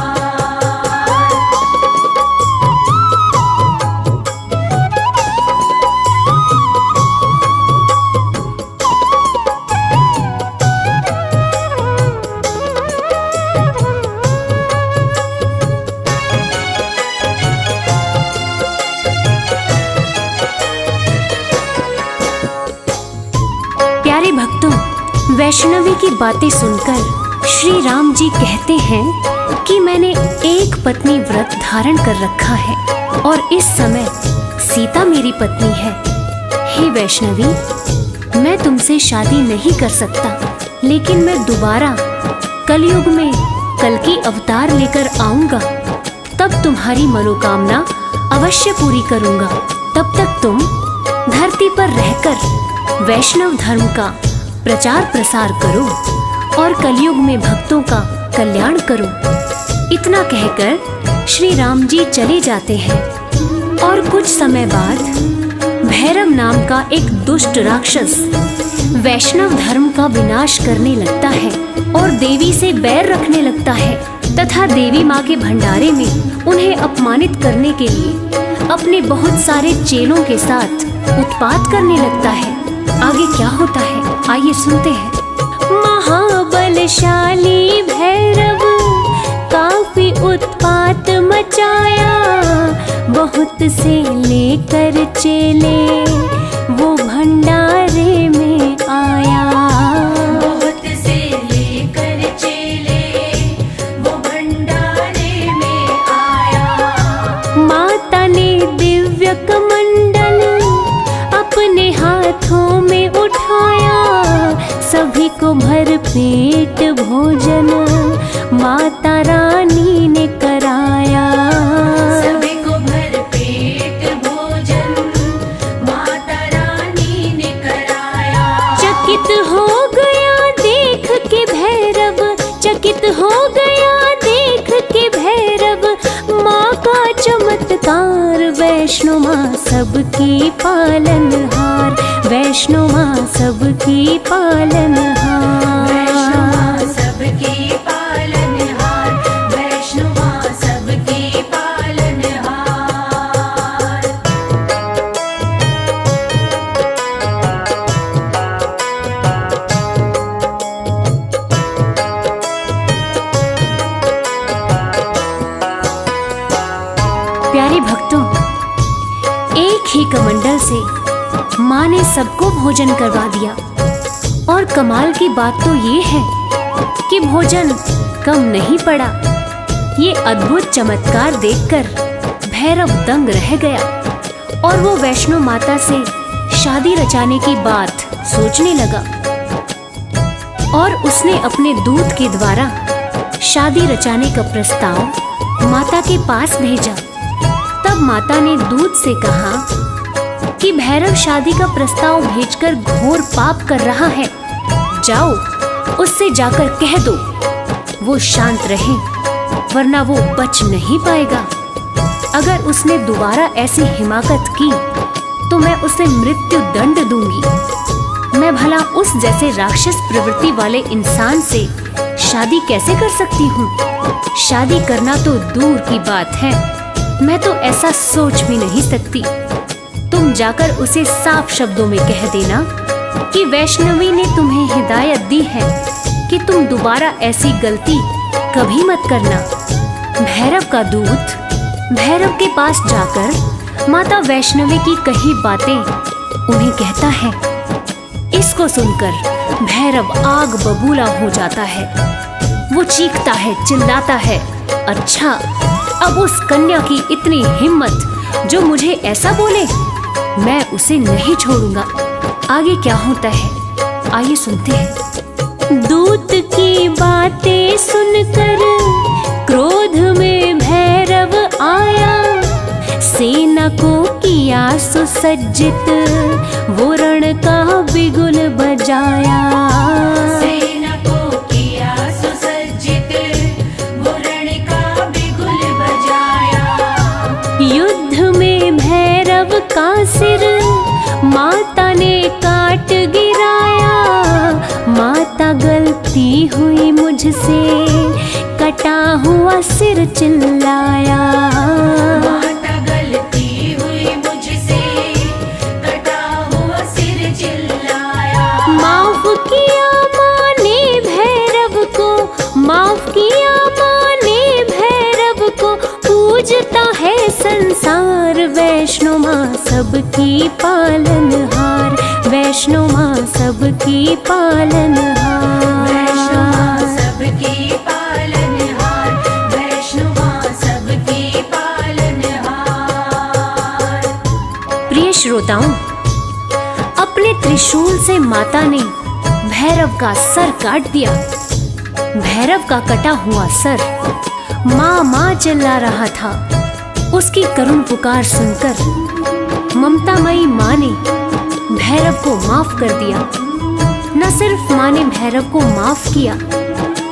प्यारे भक्तों, वैष्णवी की बातें सुनकर श्री राम जी कहते हैं कि मैंने एक पत्नी व्रत धारण कर रखा है और इस समय सीता मेरी पत्नी है। हे वैष्णवी, मैं तुमसे शादी नहीं कर सकता, लेकिन मैं दोबारा कलयुग में कल्कि अवतार लेकर आऊंगा, तब तुम्हारी मनोकामना अवश्य पूरी करूंगा। तब तक तुम धरती पर रहकर वैष्णव धर्म का प्रचार प्रसार करो और कलयुग में भक्तों का कल्याण करो। इतना कहकर श्री राम जी चले जाते हैं और कुछ समय बाद भैरव नाम का एक दुष्ट राक्षस वैष्णव धर्म का विनाश करने लगता है और देवी से बैर रखने लगता है तथा देवी माँ के भंडारे में उन्हें अपमानित करने के लिए अपने बहुत सारे चेलों के साथ उत्पात करने लगता है। आगे क्या होता है आइए सुनते हैं। महाबलशाली भैरव काफी उत्पात मचाया, बहुत से लेकर चेले वो भंडारे में आया। बहुत से लेकर चेले वो भंडारे में आया। माता ने दिव्य कमंडल अपने हाथों में उठाया, सभी को भर पेट भोजन माता रानी ने कराया। सभी को भर पेट भोजन माता रानी ने कराया। चकित हो गया देख के भैरव, चकित हो गया देख के भैरव, माँ का चमत्कार। वैष्णो माँ सबकी पालनहार, वैष्णो माँ सबकी पालनहार। वैष्णो माँ सबकी पालनहार, वैष्णो माँ सबकी पालनहार। प्यारे भक्तों, एक ही कमंडल से माँ ने सबको भोजन करवा दिया और कमाल की बात तो ये है कि भोजन कम नहीं पड़ा। ये अद्भुत चमत्कार देखकर भैरव दंग रह गया और वो वैष्णो माता से शादी रचाने की बात सोचने लगा और उसने अपने दूत के द्वारा शादी रचाने का प्रस्ताव माता के पास भेजा। तब माता ने दूत से कहा कि भैरव शादी का प्रस्ताव भेजकर घोर पाप कर रहा है, जाओ उससे जाकर कह दो वो शांत रहे, वरना वो बच नहीं पाएगा। अगर उसने दोबारा ऐसी हिमाकत की तो मैं उसे मृत्यु दंड दूंगी। मैं भला उस जैसे राक्षस प्रवृत्ति वाले इंसान से शादी कैसे कर सकती हूँ? शादी करना तो दूर की बात है, मैं तो ऐसा सोच भी नहीं सकती। तुम जाकर उसे साफ शब्दों में कह देना कि वैष्णवी ने तुम्हें हिदायत दी है कि तुम दोबारा ऐसी गलती कभी मत करना। भैरव का दूत भैरव के पास जाकर माता वैष्णवी की कही बातें उन्हें कहता है। इसको सुनकर भैरव आग बबूला हो जाता है। वो चीखता है, चिल्लाता है, अच्छा अब उस कन्या की इतनी हिम्मत जो मुझे ऐसा बोले, मैं उसे नहीं छोड़ूंगा। आगे क्या होता है आइए सुनते हैं। दूत की बातें सुनकर क्रोध में भैरव आया, सेना को किया सुसज्जित, वो रण का बिगुल बजाया। सेना को किया सुसज्जित, वो रण का बिगुल बजाया। युद्ध में भैरव का सिर माता ने काट गिराया। माता गलती हुई मुझसे, कटा हुआ सिर चिल्लाया। माता गलती हुई मुझसे, कटा हुआ सिर चिल्लाया। माफ किया माँ ने भैरव को, माफ किया माँ ने भैरव को, पूजता है संसार। वैष्णो माँ सबकी पालनहार, वैष्णो माँ सबकी पालनहार। वैष्णो माँ सबकी पालनहार, वैष्णो माँ सबकी पालनहार। प्रिय श्रोताओं, अपने त्रिशूल से माता ने भैरव का सर काट दिया। भैरव का कटा हुआ सर माँ माँ चिल्ला रहा था। उसकी करुण पुकार सुनकर ममतामयी माँ ने भैरव को माफ कर दिया। न सिर्फ माँ ने भैरव को माफ किया,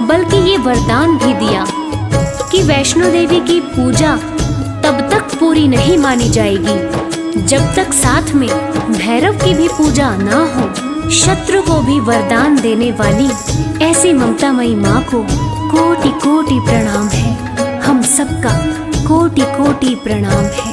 बल्कि ये वरदान भी दिया कि वैष्णो देवी की पूजा तब तक पूरी नहीं मानी जाएगी जब तक साथ में भैरव की भी पूजा ना हो। शत्रु को भी वरदान देने वाली ऐसी ममतामयी माँ को कोटि कोटि प्रणाम है। हम सबका कोटि कोटि प्रणाम है।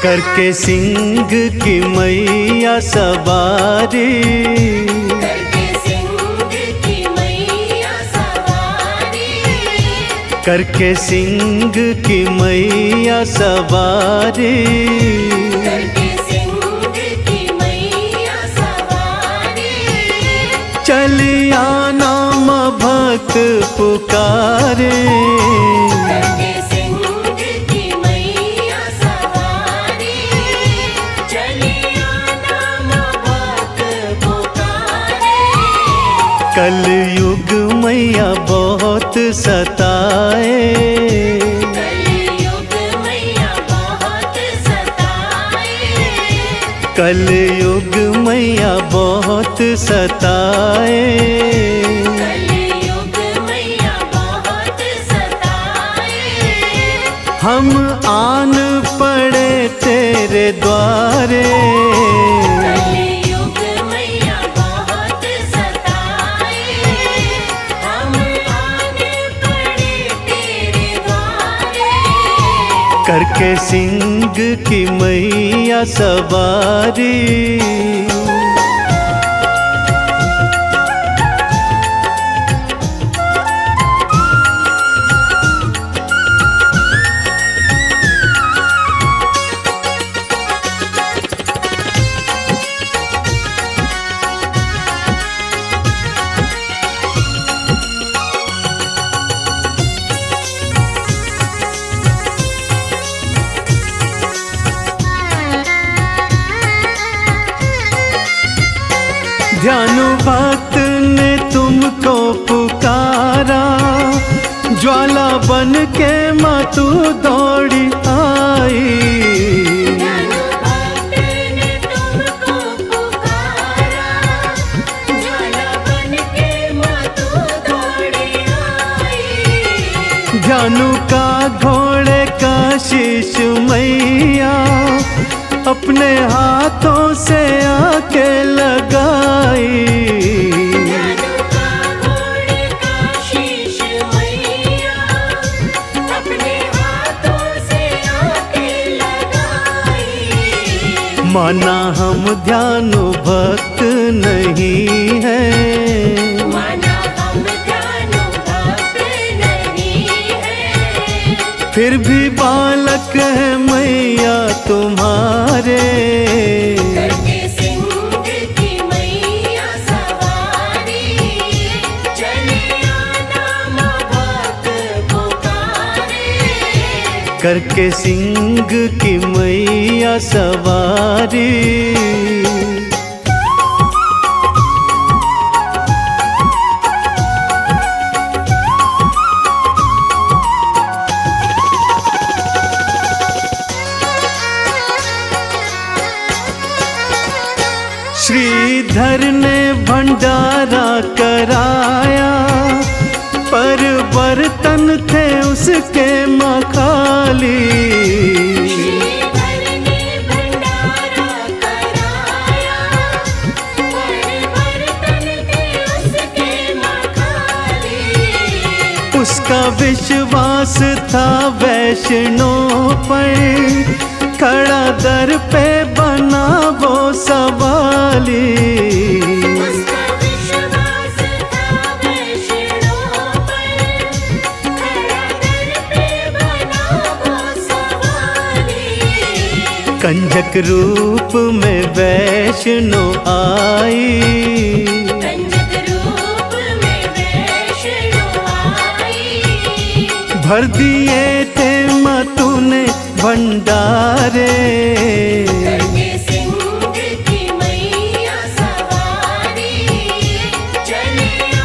करके सिंह की मैया सवारी, करके सिंह की मैया सवारी, करके सिंह की मैया सवारी, करके सिंह की मैया सवारी, चलिया नाम भक्त पुकारे, करके सिंह की मैया सवारी, चलिया नाम भक्त पुकारे। कलयुग मैया बहुत सताए, कलयुग मैया बहुत सताए, कलयुग मैया बहुत सताए, कलयुग मैया बहुत सताए। हम आन पड़े तेरे द्वारे, कलयुग मैया बहुत सताए, हम आने पड़े तेरे द्वारे। करके सिंह की मैया सवारी। ध्यानु भक्त ने तुमको पुकारा, ज्वाला बन के माँ तू दौड़ी आई। ज्ञानु भक्त ने तुमको पुकारा, ज्वाला बन के माँ तू दौड़ी आई। ध्यानु का घोड़े का शीश मैया अपने हाथों से आके लगाई। ज्ञानु का घोड़े का शीश मैया अपने हाथों से आके लगाई। माना हम ध्यानु भक्त नहीं है, माना हम ध्यानु भक्त नहीं है, फिर भी बालक है मैया तुम्हारे। करके सिंह की मैया सवारी, चलिया नाम भक्त पुकारे। करके सिंह की मैया सवारी। श्रीधर ने भंडारा कराया, पर बर्तन थे उसके मखाली। श्रीधर ने भंडारा कराया, पर बर्तन थे उसके मखाली। उसका विश्वास था वैष्णव पर, खड़ा दर पे बना वो सवाली। उसका विश्वास था वैष्णव पर, खड़ा दर पे बना वो सवाली। कंजक रूप में वैष्णव आई, कंजक रूप में वैष्णव आई। भर दिए थे माँ तूने भंडारे। करके सिंह की मैया सवारी, चलिया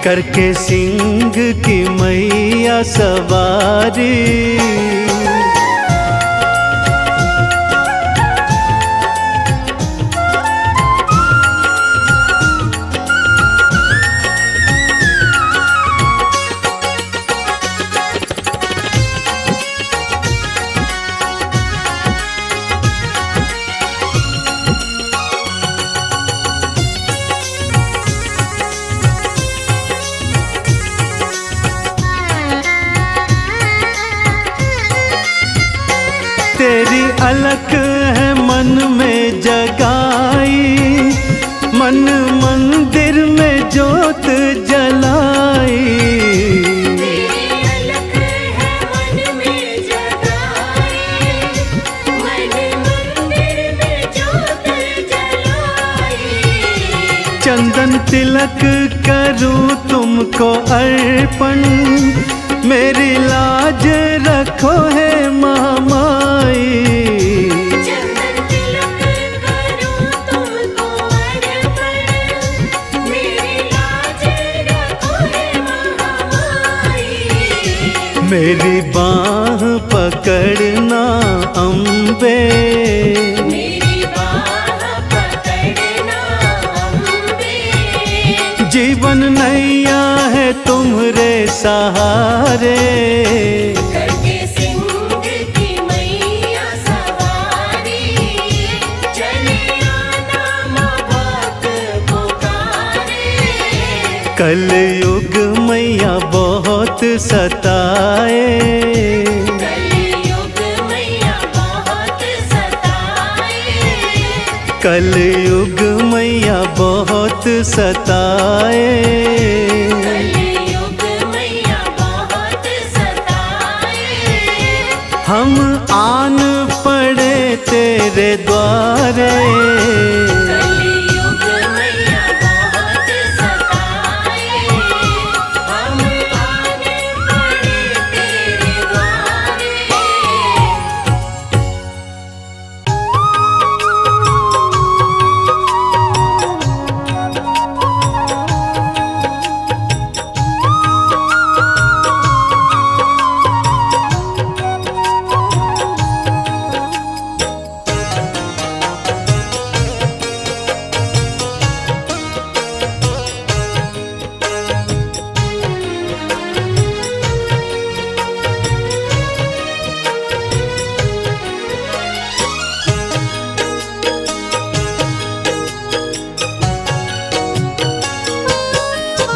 करके सिंह की मैया सवारी। तेरी अलख है मन में जगाई, मन मंदिर में जोत जलाई। तेरी अलख है मन में जगाई, मन मंदिर में जोत जलाई। चंदन तिलक करूं तुमको अर्पण, मेरी लाज रखो है महामाई। चंदन तिलक करूं तुमको अर्पण, मेरी लाज रखो है महामाई। मेरी बाह पकड़ना अम्बे, मेरी बाह पकड़ना अम्बे। जीवन नैया है तुम्हारे सहारे। करके सिंह की मैया सवारी, चले आना माँ बाप पुकारे। कलयुग मैया बहुत सताए, कलयुग मैया बहुत सताए। कलयुग मैया बहुत सताए। कलयुग मैया बहुत सताए। हम आन पड़े तेरे द्वारे, कलयुग मैया बहुत सताए। हम आने पड़े तेरे द्वारे।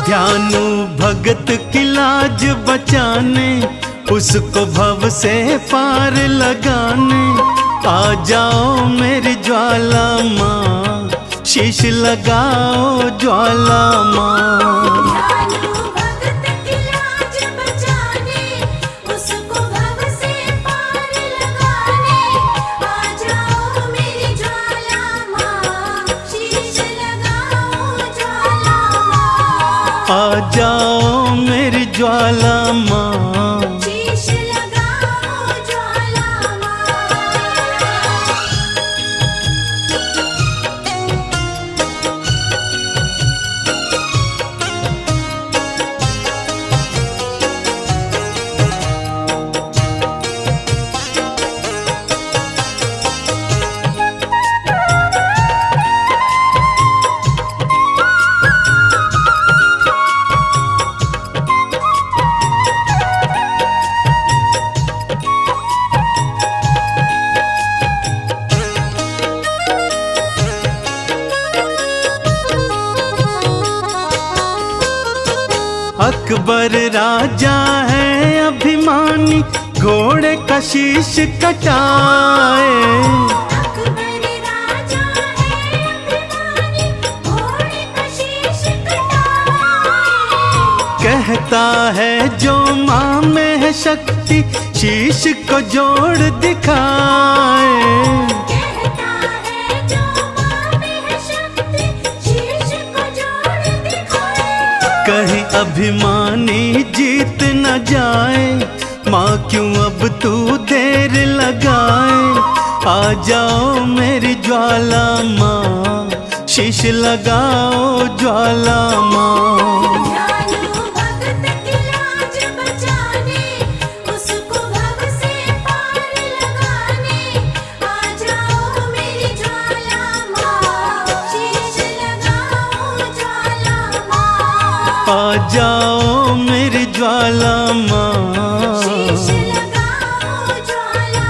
ध्यानु भगत की लाज बचाने, उसको भव से पार लगाने। आ जाओ मेरी ज्वाला माँ, शीश लगाओ ज्वाला माँ। ध्यानु भगत की लाज बचाने, उसको भव से पार लगाने। आ जाओ मेरी ज्वाला माँ, शीश लगाओ ज्वाला माँ। आ जाओ मेरी ज्वाला माँ, शीश लगाओ ज्वाला माँ। अकबर राजा है अभिमानी, घोड़े का शीश कटाए। अकबर राजा है अभिमानी, घोड़े का शीश कटाए। कहता है जो माँ में है शक्ति, शीश को जोड़ दिखाए। कहता है जो माँ में है शक्ति, शीश को जोड़ दिखाए। कहीं अभिमानी जीत न जाए, माँ क्यों अब तू देर लगाए। आ जाओ मेरी ज्वाला माँ, शीश लगाओ ज्वाला माँ। ध्यानु ज्वाला माँ। शीश लगाओ ज्वाला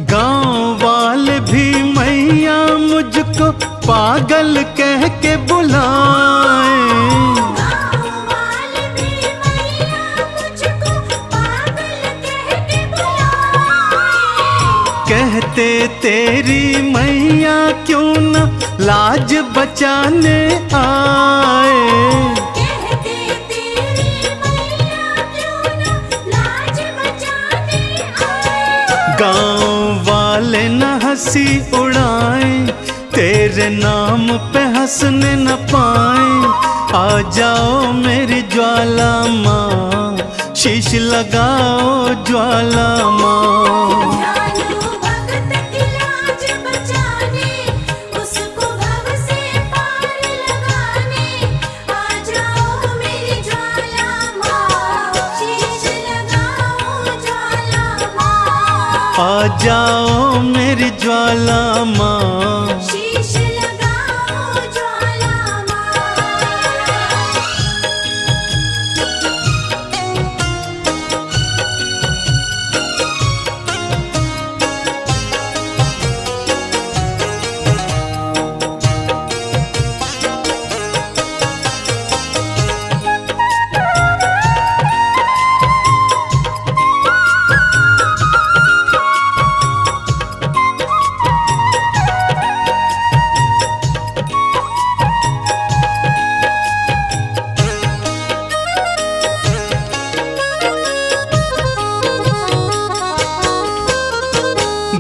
गांव वाले भी मैया मुझको पागल कह के बुलाए। वाले भी मैया मुझको पागल कह के बुलाए। कहते तेरी मैया क्यों न लाज बचाने आए। कहते तेरी मैया क्यों न लाज बचाने आए। गांव वाले न हंसी उड़ाए, तेरे नाम पे हंसने न पाए। आ जाओ मेरी ज्वाला माँ, शीश लगाओ ज्वाला माँ। जानो भगत की लाज बचाने, उसको भव से पार लगाने। आ जाओ मेरी ज्वाला माँ, शीश लगाओ ज्वाला माँ। आ जाओ मेरी ज्वाला माँ। शीश लगाओ ज्वाला माँ।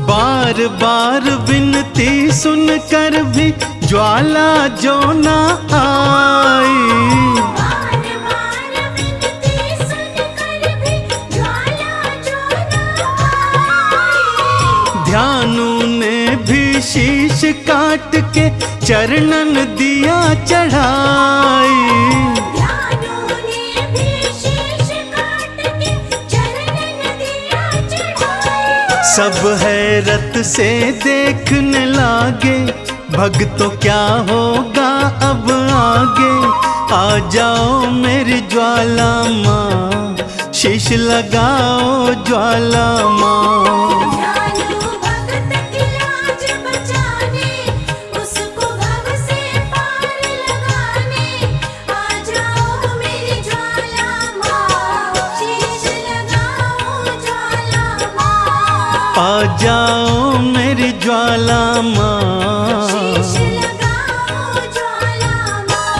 बार बार विनती सुनकर भी ज्वाला जो न आई। बार बार विनती सुनकर भी ज्वाला जो न आई। ध्यानु ने भी शीश काट के चरणन दिया चढ़ाई। ध्यानु ने भी शीश काट के चरणन दिया चढ़ाई। सब हैरत से देखने लागे, भक्तों क्या होगा अब आगे। आ जाओ मेरी ज्वाला माँ, शीश लगाओ ज्वाला माँ। जानो भगत की लाज बचाने, उसको भव से पार लगाने। आ जाओ मेरी ज्वाला माँ, शीश लगाओ ज्वाला माँ। आ जाओ मेरी ज्वाला माँ। शीश लगाओ ज्वाला माँ।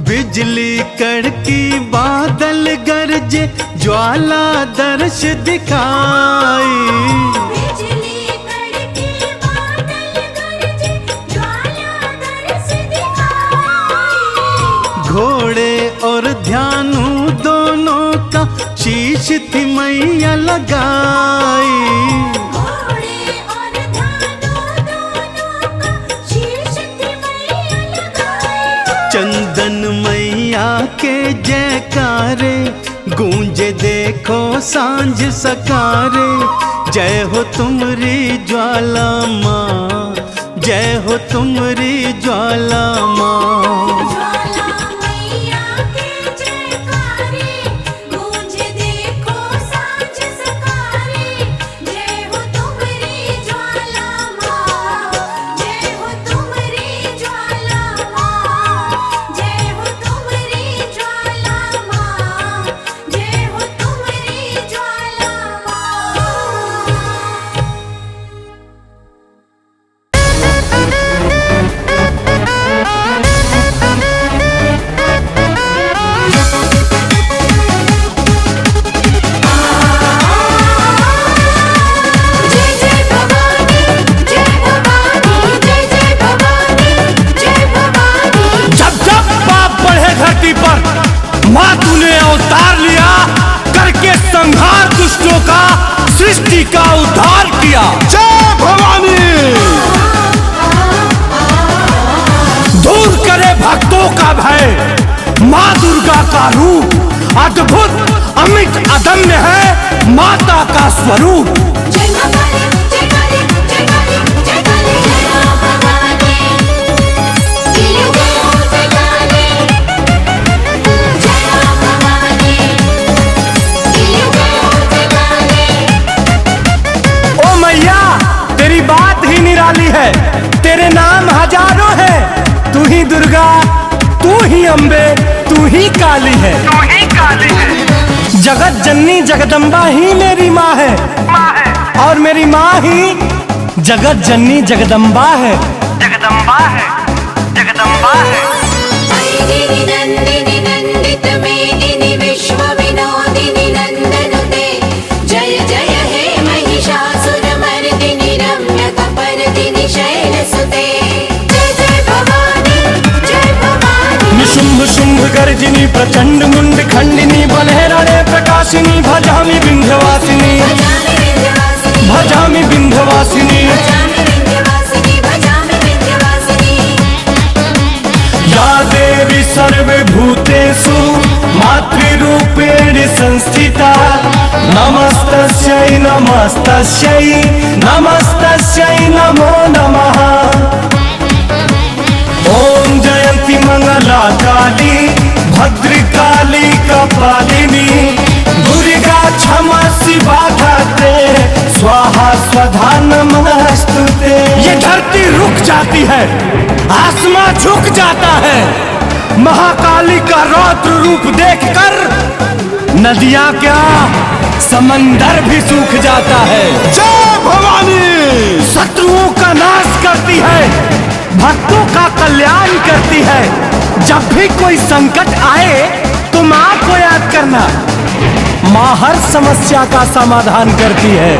बिजली कड़की बादल गरजे, ज्वाला दर्श दिखाई। बिजली कड़की बादल गरजे, ज्वाला दर्श दिखाई। घोड़े और ध्यानु दोनों का शीश थी मैया लगाई। घोड़े और ध्यानु दोनों का शीश थी मैया लगाई। चंदन मैया के जयकारे गूंजे देखो सांझ सकारे। जय हो तुमरी ज्वाला माँ, जय हो तुमरी ज्वाला माँ। ज्वाला मैया के जयकारे, गूंजे देखो सांझ सकारे। जय हो तुमरी ज्वाला माँ, जय हो तुमरी ज्वाला माँ। जय हो तुमरी ज्वाला माँ, जय हो तुमरी ज्वाला माँ। मैया जय भवानी। दूर करे भक्तों का भय, माँ दुर्गा का रूप अद्भुत अमित अदम्य है माता का स्वरूप। जय मां काली, जय काली, जय काली, जय काली, जय मां भवानी। कलयुग जय काली, जय मां भवानी। कलयुग जय काली। ओ मैया तेरी बात ही निराली है, तेरे नाम हजारों हैं। तू ही दुर्गा, तू ही अम्बे, तू ही काली है। जगत जननी जगदम्बा ही मेरी माँ है, और मेरी माँ ही जगत जननी जगदम्बा है। वैदिनि नन्दिनि नन्दित मेदिनि विश्व विनोदिनि नन्दनुते। जय जय हे महिषासुरमर्दिनि रम्य कपर्दिनि शैलसुते। जय जय भवानी, जय भवानी। निशुंभ शुंभ गर्जिनी प्रचंड मुंड खंडिनी बलहरणे प्रकाशिनी भजामि विंध्यवासिनी, भजामि विन्ध्यवासिनी, भजामि विंध्यवासिनी। भजामि विन्ध्यवासिनी, भजामि विन्ध्यवासिनी। या देवी सर्वभूतेषु मातृरूपेण संस्थिता, नमस्तस्यै नमस्तस्यै नमस्तस्यै नमो नमः। ओम जयंती मंगला काली भद्रकाली कपालिनी, दुर्गा क्षमा शिवा धात्रे स्वाहा स्वधा नमस्तुते। ये धरती रुक जाती है, आसमां झुक जाता है, महाकाली का रौद्र रूप देखकर नदियां क्या समंदर भी सूख जाता है। जय भवानी। शत्रुओं का नाश करती है, भक्तों का कल्याण करती है। जब भी कोई संकट आए तो माँ को याद करना, माँ हर समस्या का समाधान करती है।